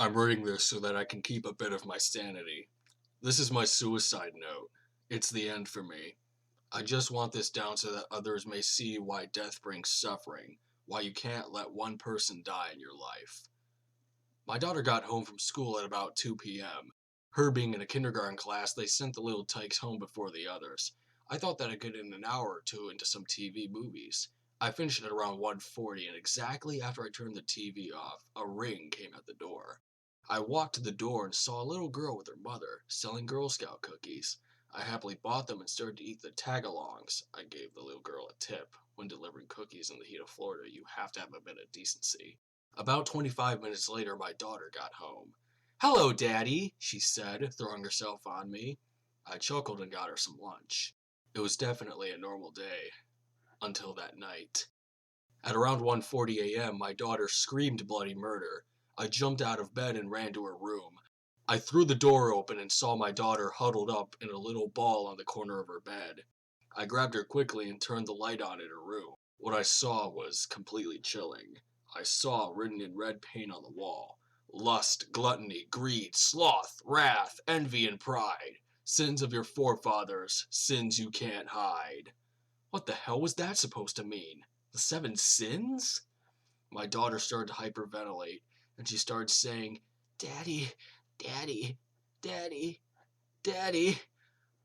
I'm writing this so that I can keep a bit of my sanity. This is my suicide note. It's the end for me. I just want this down so that others may see why death brings suffering, why you can't let one person die in your life. My daughter got home from school at about 2 p.m. Her being in a kindergarten class, they sent the little tykes home before the others. I thought that I'd get in an hour or two into some TV movies. I finished at around 1:40, and exactly after I turned the TV off, a ring came at the door. I walked to the door and saw a little girl with her mother, selling Girl Scout cookies. I happily bought them and started to eat the tagalongs. I gave the little girl a tip. When delivering cookies in the heat of Florida, you have to have a bit of decency. About 25 minutes later, my daughter got home. "Hello, Daddy," she said, throwing herself on me. I chuckled and got her some lunch. It was definitely a normal day. Until that night. At around 1:40 a.m., my daughter screamed bloody murder. I jumped out of bed and ran to her room. I threw the door open and saw my daughter huddled up in a little ball on the corner of her bed. I grabbed her quickly and turned the light on in her room. What I saw was completely chilling. I saw written in red paint on the wall: lust, gluttony, greed, sloth, wrath, envy, and pride. Sins of your forefathers, sins you can't hide. What the hell was that supposed to mean? The seven sins? My daughter started to hyperventilate, and she started saying, "Daddy, Daddy, Daddy, Daddy,"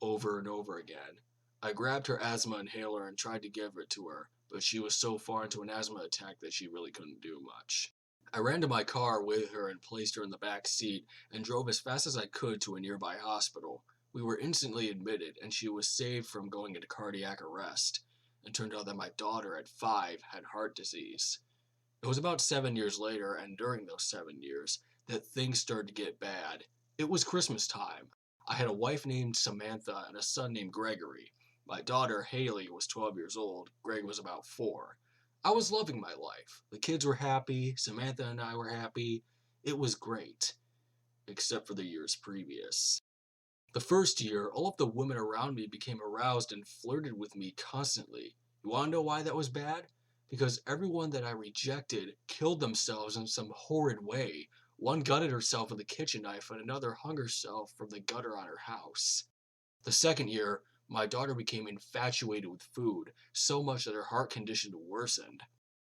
over and over again. I grabbed her asthma inhaler and tried to give it to her, but she was so far into an asthma attack that she really couldn't do much. I ran to my car with her and placed her in the back seat and drove as fast as I could to a nearby hospital. We were instantly admitted, and she was saved from going into cardiac arrest. It turned out that my daughter at 5 had heart disease. It was about 7 years later, and during those 7 years, that things started to get bad. It was Christmas time. I had a wife named Samantha and a son named Gregory. My daughter, Haley, was 12 years old. Greg was about 4. I was loving my life. The kids were happy. Samantha and I were happy. It was great, except for the years previous. The first year, all of the women around me became aroused and flirted with me constantly. You want to know why that was bad? Because everyone that I rejected killed themselves in some horrid way. One gutted herself with a kitchen knife, and another hung herself from the gutter on her house. The second year, my daughter became infatuated with food, so much that her heart condition worsened.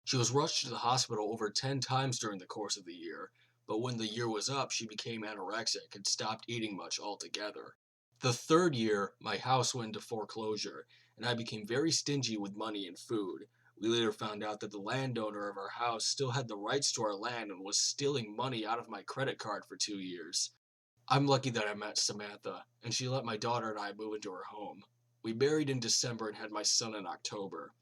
She was rushed to the hospital over 10 times during the course of the year, but when the year was up, she became anorexic and stopped eating much altogether. The third year, my house went into foreclosure, and I became very stingy with money and food. We later found out that the landowner of our house still had the rights to our land and was stealing money out of my credit card for 2 years. I'm lucky that I met Samantha, and she let my daughter and I move into her home. We married in December and had my son in October.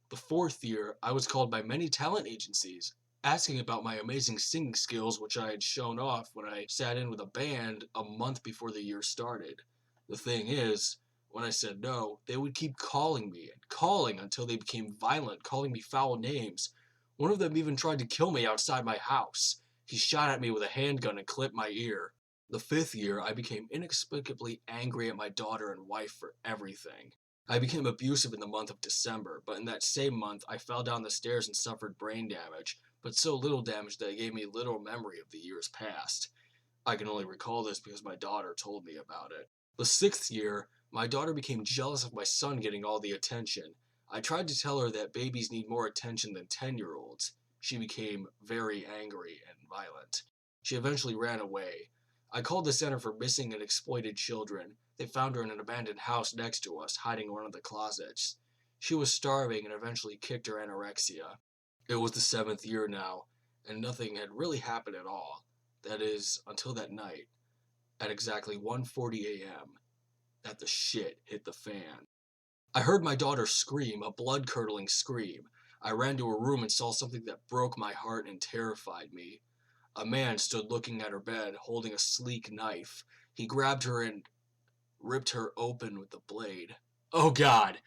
The fourth year, I was called by many talent agencies, asking about my amazing singing skills, which I had shown off when I sat in with a band a month before the year started. The thing is, when I said no, they would keep calling me and calling until they became violent, calling me foul names. One of them even tried to kill me outside my house. He shot at me with a handgun and clipped my ear. The fifth year, I became inexplicably angry at my daughter and wife for everything. I became abusive in the month of December, but in that same month I fell down the stairs and suffered brain damage, but so little damage that it gave me little memory of the years past. I can only recall this because my daughter told me about it. The sixth year, my daughter became jealous of my son getting all the attention. I tried to tell her that babies need more attention than 10-year-olds. She became very angry and violent. She eventually ran away. I called the Center for Missing and Exploited Children. They found her in an abandoned house next to us, hiding in one of the closets. She was starving and eventually kicked her anorexia. It was the seventh year now, and nothing had really happened at all. That is, until that night, at exactly 1:40 a.m., that the shit hit the fan. I heard my daughter scream, a blood-curdling scream. I ran to her room and saw something that broke my heart and terrified me. A man stood looking at her bed, holding a sleek knife. He grabbed her and ripped her open with the blade. Oh God!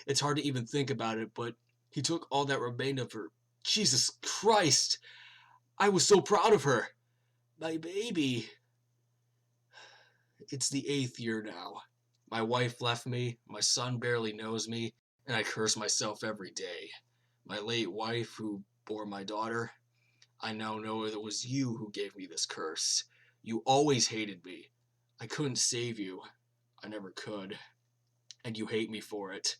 It's hard to even think about it, but he took all that remained of her. Jesus Christ! I was so proud of her! My baby! It's the 8th year now. My wife left me, my son barely knows me, and I curse myself every day. My late wife, who bore my daughter, I now know it was you who gave me this curse. You always hated me. I couldn't save you. I never could. And you hate me for it.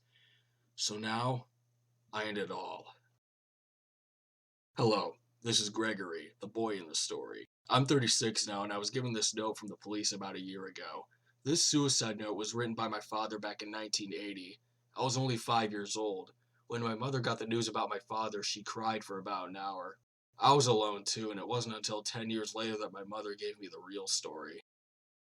So now, I end it all. Hello, this is Gregory, the boy in the story. I'm 36 now, and I was given this note from the police about a year ago. This suicide note was written by my father back in 1980. I was only 5 years old. When my mother got the news about my father, she cried for about an hour. I was alone too, and it wasn't until 10 years later that my mother gave me the real story.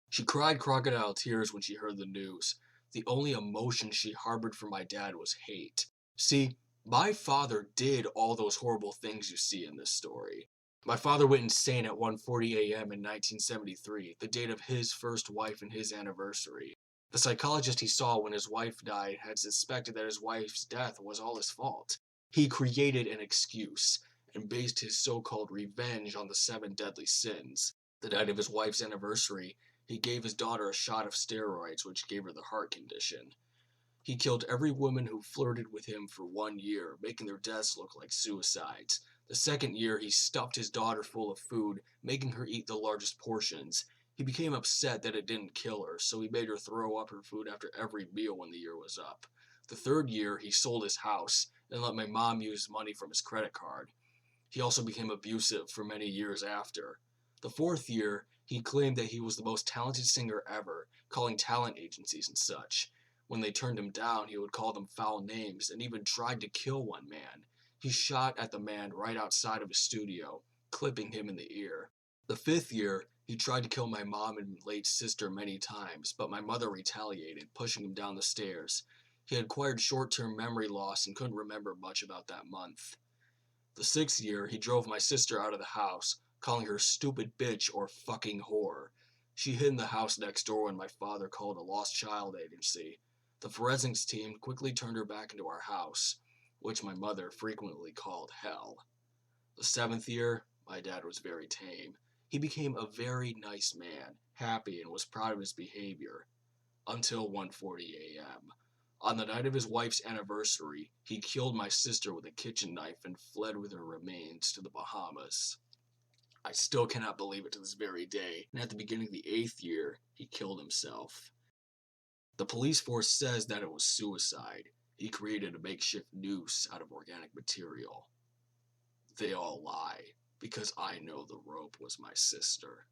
She cried crocodile tears when she heard the news. The only emotion she harbored for my dad was hate. See, my father did all those horrible things you see in this story. My father went insane at 1:40 a.m. in 1973, the date of his first wife and his anniversary. The psychologist he saw when his wife died had suspected that his wife's death was all his fault. He created an excuse and based his so-called revenge on the seven deadly sins. The night of his wife's anniversary, he gave his daughter a shot of steroids, which gave her the heart condition. He killed every woman who flirted with him for 1 year, making their deaths look like suicides. The second year, he stuffed his daughter full of food, making her eat the largest portions. He became upset that it didn't kill her, so he made her throw up her food after every meal when the year was up. The third year, he sold his house and let my mom use money from his credit card. He also became abusive for many years after. The fourth year, he claimed that he was the most talented singer ever, calling talent agencies and such. When they turned him down, he would call them foul names and even tried to kill one man. He shot at the man right outside of his studio, clipping him in the ear. The fifth year, he tried to kill my mom and late sister many times, but my mother retaliated, pushing him down the stairs. He had acquired short-term memory loss and couldn't remember much about that month. The sixth year, he drove my sister out of the house, calling her stupid bitch or fucking whore. She hid in the house next door when my father called a lost child agency. The forensics team quickly turned her back into our house, which my mother frequently called hell. The seventh year, my dad was very tame. He became a very nice man, happy and was proud of his behavior. Until 1:40 a.m. On the night of his wife's anniversary, he killed my sister with a kitchen knife and fled with her remains to the Bahamas. I still cannot believe it to this very day, and at the beginning of the eighth year, he killed himself. The police force says that it was suicide. He created a makeshift noose out of organic material. They all lie, because I know the rope was my sister.